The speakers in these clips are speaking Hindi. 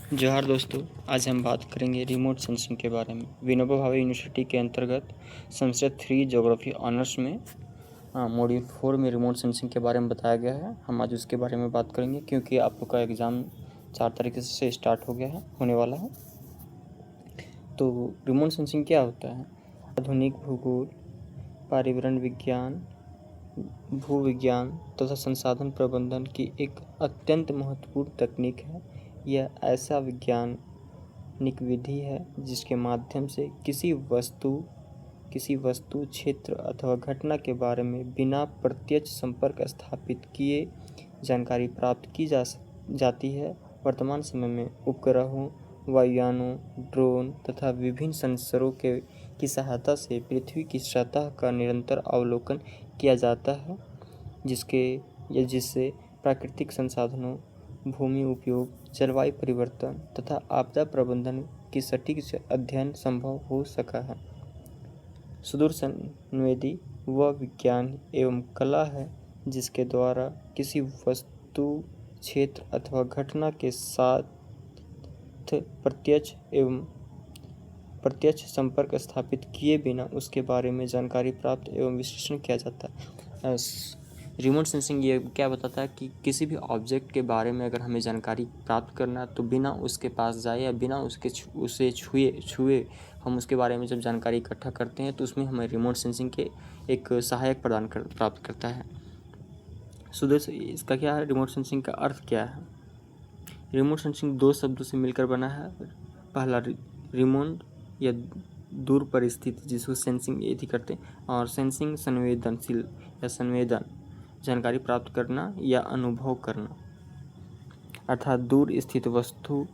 जोहार दोस्तों, आज हम बात करेंगे रिमोट सेंसिंग के बारे में। विनोबा भावे यूनिवर्सिटी के अंतर्गत सेमेस्टर 3 ज्योग्राफी ऑनर्स में मॉड्यूल 4 में रिमोट सेंसिंग के बारे में बताया गया है। हम आज उसके बारे में बात करेंगे क्योंकि आपका एग्ज़ाम 4 तारीख से स्टार्ट हो गया है, होने वाला है। तो रिमोट सेंसिंग क्या होता है? आधुनिक भूगोल, पर्यावरण विज्ञान, भूविज्ञान तथा संसाधन प्रबंधन की एक अत्यंत महत्वपूर्ण तकनीक है। यह ऐसा वैज्ञानिक विधि है जिसके माध्यम से किसी वस्तु, क्षेत्र अथवा घटना के बारे में बिना प्रत्यक्ष संपर्क स्थापित किए जानकारी प्राप्त की जाती है। वर्तमान समय में उपग्रहों, वायुयानों, ड्रोन तथा विभिन्न सेंसरों की सहायता से पृथ्वी की सतह का निरंतर अवलोकन किया जाता है, जिससे प्राकृतिक संसाधनों, भूमि उपयोग, जलवायु परिवर्तन तथा आपदा प्रबंधन की सटीक अध्ययन संभव हो सका है। सुदूर संवेदी वह विज्ञान एवं कला है जिसके द्वारा किसी वस्तु, क्षेत्र अथवा घटना के साथ प्रत्यक्ष संपर्क स्थापित किए बिना उसके बारे में जानकारी प्राप्त एवं विश्लेषण किया जाता है। रिमोट सेंसिंग ये क्या बताता है कि किसी भी ऑब्जेक्ट के बारे में अगर हमें जानकारी प्राप्त करना है तो बिना उसके पास जाए या बिना उसे छुए हम उसके बारे में जब जानकारी इकट्ठा करते हैं तो उसमें हमें रिमोट सेंसिंग के एक सहायक प्राप्त करता है। इसका क्या है? रिमोट सेंसिंग का अर्थ क्या है? रिमोट सेंसिंग दो शब्दों से मिलकर बना है। पहला रिमोट या दूर पर स्थित, जिसको सेंसिंग यदि करते हैं, और सेंसिंग संवेदनशील या संवेदन, जानकारी प्राप्त करना या अनुभव करना, अर्थात दूर स्थित वस्तु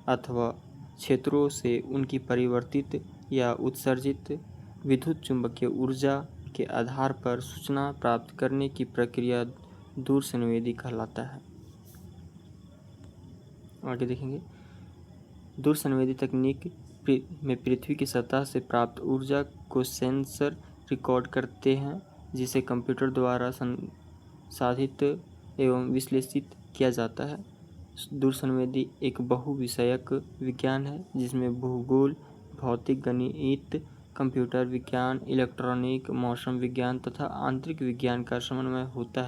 अथवा क्षेत्रों से उनकी परिवर्तित या उत्सर्जित विद्युत चुंबकीय ऊर्जा के आधार पर सूचना प्राप्त करने की प्रक्रिया दूर संवेदी कहलाता है। आगे देखेंगे। दूर संवेदी तकनीक में पृथ्वी की सतह से प्राप्त ऊर्जा को सेंसर रिकॉर्ड करते हैं, जिसे कंप्यूटर द्वारा संसाधित एवं विश्लेषित किया जाता है। दूर संवेदी एक बहुविषयक विज्ञान है जिसमें भूगोल, भौतिक गणित, कंप्यूटर विज्ञान, इलेक्ट्रॉनिक, मौसम विज्ञान तथा आंतरिक विज्ञान का समन्वय होता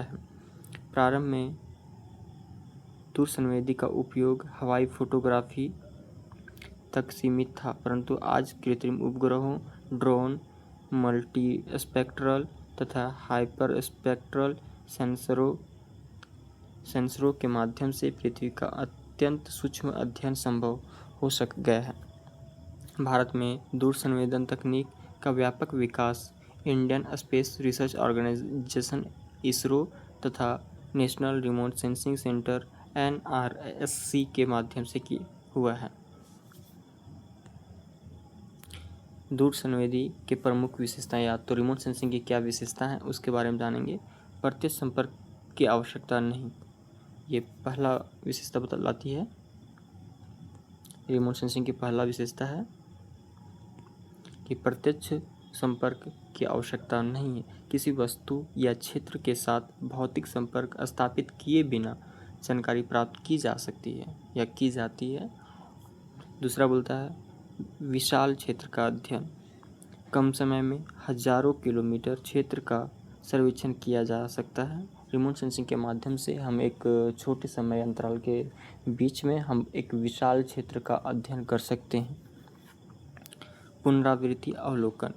है। प्रारंभ में दूर संवेदी का उपयोग हवाई फोटोग्राफी तक सीमित था, परंतु आज कृत्रिम उपग्रहों, ड्रोन, मल्टी स्पेक्ट्रल तथा हाइपर स्पेक्ट्रल सेंसरों के माध्यम से पृथ्वी का अत्यंत सूक्ष्म अध्ययन संभव हो सक गया है। भारत में दूर संवेदन तकनीक का व्यापक विकास Indian Space Research Organisation ISRO तथा National Remote Sensing Centre NRSC के माध्यम से हुआ है। दूर संवेदी के प्रमुख विशेषताएं, या तो रिमोट सेंसिंग की क्या विशेषता है उसके बारे में जानेंगे। प्रत्यक्ष संपर्क की आवश्यकता नहीं, ये पहला विशेषता बतलाती है। रिमोट सेंसिंग की पहला विशेषता है कि प्रत्यक्ष संपर्क की आवश्यकता नहीं है। किसी वस्तु या क्षेत्र के साथ भौतिक संपर्क स्थापित किए बिना जानकारी प्राप्त की जा सकती है या की जाती है। दूसरा बोलता है विशाल क्षेत्र का अध्ययन। कम समय में हजारों किलोमीटर क्षेत्र का सर्वेक्षण किया जा सकता है। रिमोट सेंसिंग के माध्यम से हम एक छोटे समय अंतराल के बीच में हम एक विशाल क्षेत्र का अध्ययन कर सकते हैं। पुनरावृत्ति अवलोकन,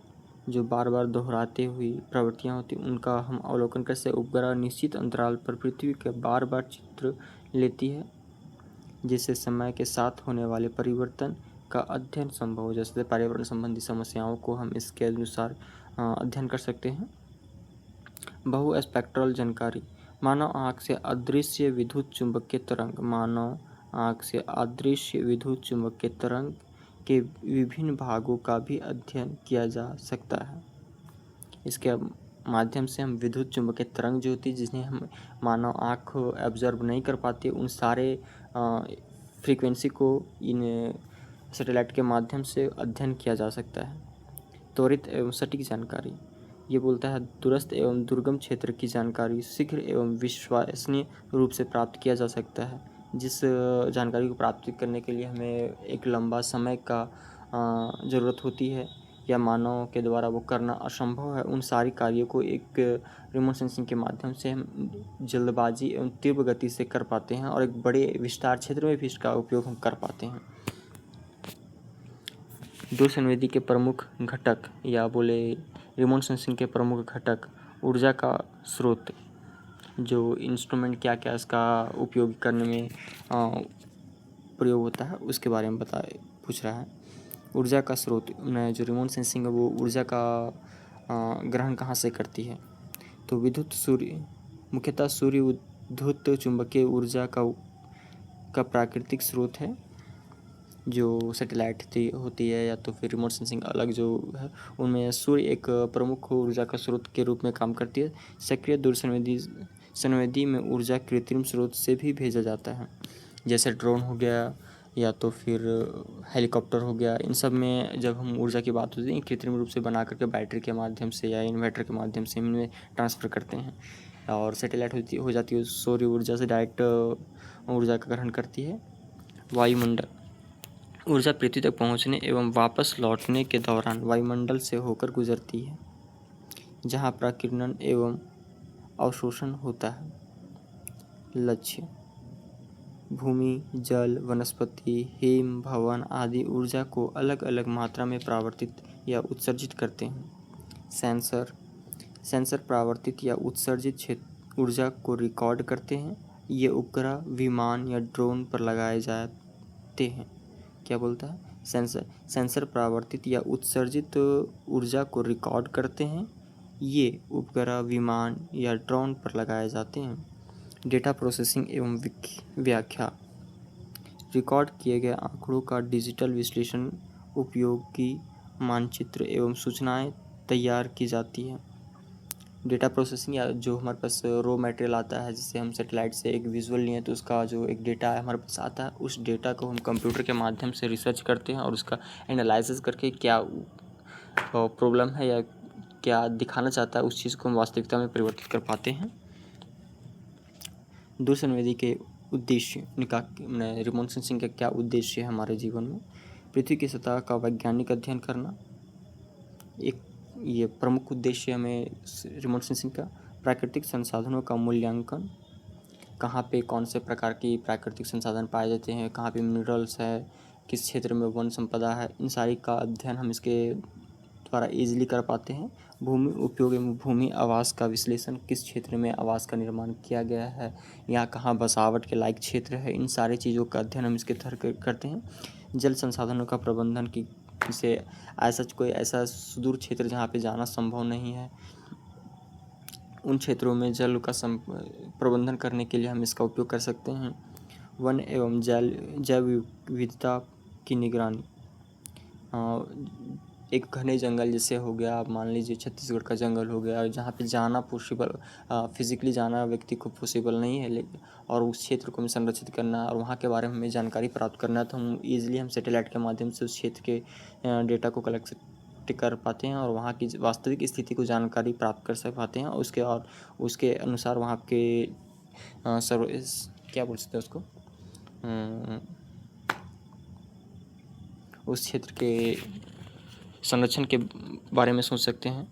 जो बार बार दोहराते हुई प्रवृत्तियाँ होती हैं उनका हम अवलोकन कैसे? उपग्रह निश्चित अंतराल पर पृथ्वी के बार बार चित्र लेती है, जिससे समय के साथ होने वाले परिवर्तन का अध्ययन संभव हो। जैसे पर्यावरण संबंधी समस्याओं को हम इसके अनुसार अध्ययन कर सकते हैं। बहुस्पेक्ट्रल जानकारी, मानव आँख से अदृश्य विद्युत चुंबकीय तरंग के विभिन्न भागों का भी अध्ययन किया जा सकता है। इसके माध्यम से हम विद्युत चुंबकीय तरंग जो होती है, जिन्हें हम मानव आँख ऑब्जर्व नहीं कर पाते, उन सारे फ्रीक्वेंसी को इन सैटेलाइट के माध्यम से अध्ययन किया जा सकता है। त्वरित एवं सटीक जानकारी, ये बोलता है दूरस्थ एवं दुर्गम क्षेत्र की जानकारी शीघ्र एवं विश्वसनीय रूप से प्राप्त किया जा सकता है। जिस जानकारी को प्राप्त करने के लिए हमें एक लंबा समय का ज़रूरत होती है या मानव के द्वारा वो करना असंभव है, उन सारी कार्यों को एक रिमोट सेंसिंग के माध्यम से हम जल्दबाजी एवं तीव्र गति से कर पाते हैं और एक बड़े विस्तार क्षेत्र में भी इसका उपयोग हम कर पाते हैं। दूरसंवेदी के प्रमुख घटक या बोले रिमोट सेंसिंग के प्रमुख घटक ऊर्जा का स्रोत, जो इंस्ट्रूमेंट क्या क्या इसका उपयोग करने में प्रयोग होता है उसके बारे में पूछ रहा है। ऊर्जा का स्रोत में जो रिमोट सेंसिंग है वो ऊर्जा का ग्रहण कहाँ से करती है, तो विद्युत सूर्य मुख्यतः सूर्य उद्धृत चुंबकीय ऊर्जा का प्राकृतिक स्रोत है, जो सैटेलाइट होती है या तो फिर रिमोट सेंसिंग अलग जो है उनमें सूर्य एक प्रमुख ऊर्जा का स्रोत के रूप में काम करती है। सक्रिय दूरसंवेदी में ऊर्जा कृत्रिम स्रोत से भी भेजा जाता है, जैसे ड्रोन हो गया या तो फिर हेलीकॉप्टर हो गया। इन सब में जब हम ऊर्जा की बात होती है कृत्रिम रूप से बना करके बैटरी के माध्यम से या इन्वर्टर के माध्यम से इनमें ट्रांसफ़र करते हैं। और सैटेलाइट हो जाती है सौर ऊर्जा से डायरेक्ट ऊर्जा का ग्रहण करती है। वायुमंडल ऊर्जा पृथ्वी तक पहुंचने एवं वापस लौटने के दौरान वायुमंडल से होकर गुजरती है, जहां प्रकीर्णन एवं अवशोषण होता है। लक्ष्य भूमि, जल, वनस्पति, हिम, भवन आदि ऊर्जा को अलग अलग मात्रा में परावर्तित या उत्सर्जित करते हैं। सेंसर परावर्तित या उत्सर्जित ऊर्जा को रिकॉर्ड करते हैं। ये उपग्रह, विमान या ड्रोन पर लगाए जाते हैं। क्या बोलता है? सेंसर परावर्तित या उत्सर्जित ऊर्जा को रिकॉर्ड करते हैं। ये उपग्रह, विमान या ड्रोन पर लगाए जाते हैं। डेटा प्रोसेसिंग एवं व्याख्या रिकॉर्ड किए गए आंकड़ों का डिजिटल विश्लेषण, उपयोगी मानचित्र एवं सूचनाएं तैयार की जाती है। डेटा प्रोसेसिंग या जो हमारे पास रॉ मटेरियल आता है, जिससे हम सैटेलाइट से एक विजुअल लिए तो उसका जो एक डेटा है हमारे पास आता है, उस डेटा को हम कंप्यूटर के माध्यम से रिसर्च करते हैं और उसका एनालिसिस करके क्या प्रॉब्लम है या क्या दिखाना चाहता है उस चीज़ को हम वास्तविकता में परिवर्तित कर पाते हैं। दूरसंवेदी के उद्देश्य रिमोट सेंसिंग का क्या उद्देश्य है हमारे जीवन में? पृथ्वी की सतह का वैज्ञानिक अध्ययन करना एक ये प्रमुख उद्देश्य हमें रिमोट सेंसिंग का। प्राकृतिक संसाधनों का मूल्यांकन, कहाँ पे कौन से प्रकार की प्राकृतिक संसाधन पाए जाते हैं, कहाँ पे मिनरल्स है, किस क्षेत्र में वन संपदा है, इन सारी का अध्ययन हम इसके द्वारा ईजिली कर पाते हैं। भूमि उपयोग एवं भूमि आवास का विश्लेषण, किस क्षेत्र में आवास का निर्माण किया गया है, यहाँ कहाँ बसावट के लायक क्षेत्र है, इन सारी चीज़ों का अध्ययन हम इसके तहत करते हैं। जल संसाधनों का प्रबंधन की से ऐसा सुदूर क्षेत्र जहाँ पे जाना संभव नहीं है, उन क्षेत्रों में जल का प्रबंधन करने के लिए हम इसका उपयोग कर सकते हैं। वन एवं जैव विविधता की निगरानी, एक घने जंगल जैसे हो गया, आप मान लीजिए छत्तीसगढ़ का जंगल हो गया, जहाँ पे जाना पॉसिबल फिजिकली जाना व्यक्ति को पॉसिबल नहीं है, लेकिन और उस क्षेत्र को हमें संरक्षित करना और वहाँ के बारे में हमें जानकारी प्राप्त करना है, तो हम ईजिली हम सैटेलाइट के माध्यम से उस क्षेत्र के डेटा को कलेक्ट कर पाते हैं और वहाँ की वास्तविक स्थिति को जानकारी प्राप्त कर पाते हैं। और उसके अनुसार वहाँ के क्या बोल सकते हैं उसको, उस क्षेत्र के संरक्षण के बारे में सोच सकते हैं।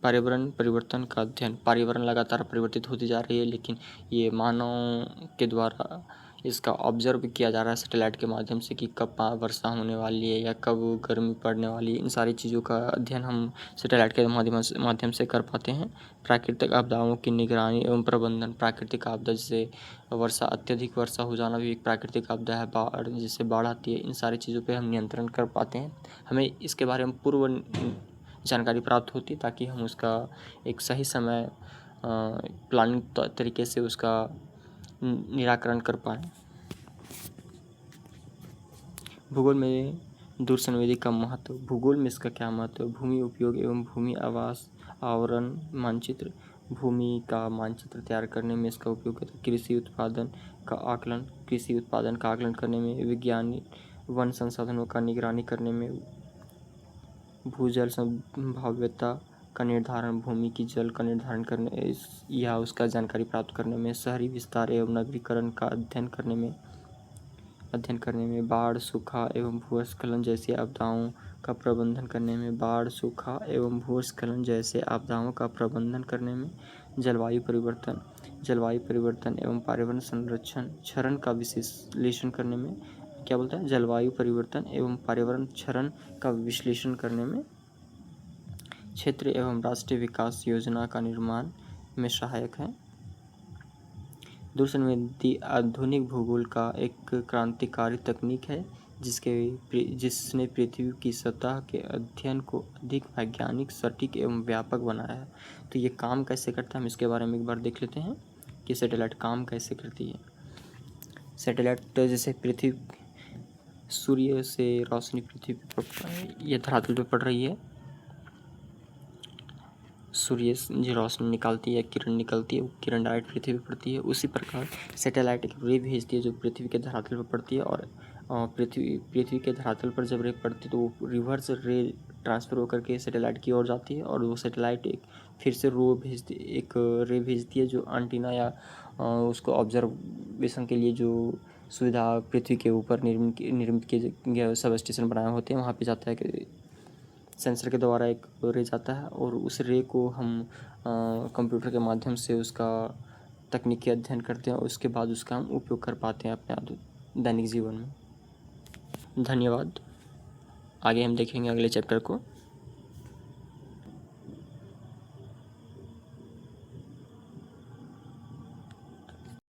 पर्यावरण परिवर्तन का अध्ययन, पर्यावरण लगातार परिवर्तित होती जा रही है, लेकिन ये मानव के द्वारा इसका ऑब्जर्व किया जा रहा है सैटेलाइट के माध्यम से कि कब वर्षा होने वाली है या कब गर्मी पड़ने वाली है। इन सारी चीज़ों का अध्ययन हम सैटेलाइट के माध्यम से कर पाते हैं। प्राकृतिक आपदाओं की निगरानी एवं प्रबंधन, प्राकृतिक आपदा जैसे अत्यधिक वर्षा हो जाना भी एक प्राकृतिक आपदा है, बाढ़ जिससे बाढ़ आती है, इन सारी चीज़ों पर हम नियंत्रण कर पाते हैं। हमें इसके बारे में पूर्व जानकारी प्राप्त होती ताकि हम उसका एक सही समय प्लानिंग तरीके से उसका निराकरण कर पाएँ। भूगोल में दूरसंवेदी का महत्व, भूगोल में इसका क्या महत्व है? भूमि उपयोग एवं भूमि आवास आवरण मानचित्र, भूमि का मानचित्र तैयार करने में इसका उपयोग होता है। कृषि उत्पादन का आकलन करने में, वैज्ञानिक वन संसाधनों का निगरानी करने में, भूजल संभाव्यता का निर्धारण, भूमि की जल का निर्धारण करने या उसका जानकारी प्राप्त करने में, शहरी विस्तार एवं नगरीकरण का अध्ययन करने में, बाढ़, सूखा एवं भूस्खलन जैसी आपदाओं का प्रबंधन करने में, बाढ़, सूखा एवं भूस्खलन जैसे आपदाओं का प्रबंधन करने में, जलवायु परिवर्तन एवं पर्यावरण संरक्षण क्षरण का विश्लेषण करने में, क्या बोलता है, जलवायु परिवर्तन एवं पर्यावरण क्षरण का विश्लेषण करने में, क्षेत्र एवं राष्ट्रीय विकास योजना का निर्माण में सहायक है। दूरसंवेदी आधुनिक भूगोल का एक क्रांतिकारी तकनीक है जिसने पृथ्वी की सतह के अध्ययन को अधिक वैज्ञानिक, सटीक एवं व्यापक बनाया है। तो ये काम कैसे करता है, हम इसके बारे में एक बार देख लेते हैं कि सैटेलाइट काम कैसे करती है। सैटेलाइट जैसे पृथ्वी, सूर्य से रोशनी पृथ्वी पर यह धरातल पर पड़ रही है, सूर्य जो रोशनी निकालती है, किरण निकलती है, वो किरण डायरेक्ट पृथ्वी पर पड़ती है। उसी प्रकार सैटेलाइट एक रे भेजती है जो पृथ्वी के धरातल पर पड़ती है, और पृथ्वी के धरातल पर जब रे पड़ती है तो वो रिवर्स रे ट्रांसफर होकर के सैटेलाइट की ओर जाती है, और वो सैटेलाइट एक फिर से एक रे भेजती है जो एंटीना या उसको ऑब्जर्वेशन के लिए जो सुविधा पृथ्वी के ऊपर निर्मित किए सब स्टेशन बनाए होते हैं, वहाँ पे जाता है कि सेंसर के द्वारा एक रे जाता है, और उस रे को हम कंप्यूटर के माध्यम से उसका तकनीकी अध्ययन करते हैं, और उसके बाद उसका हम उपयोग कर पाते हैं अपने दैनिक जीवन में। धन्यवाद। आगे हम देखेंगे अगले चैप्टर को।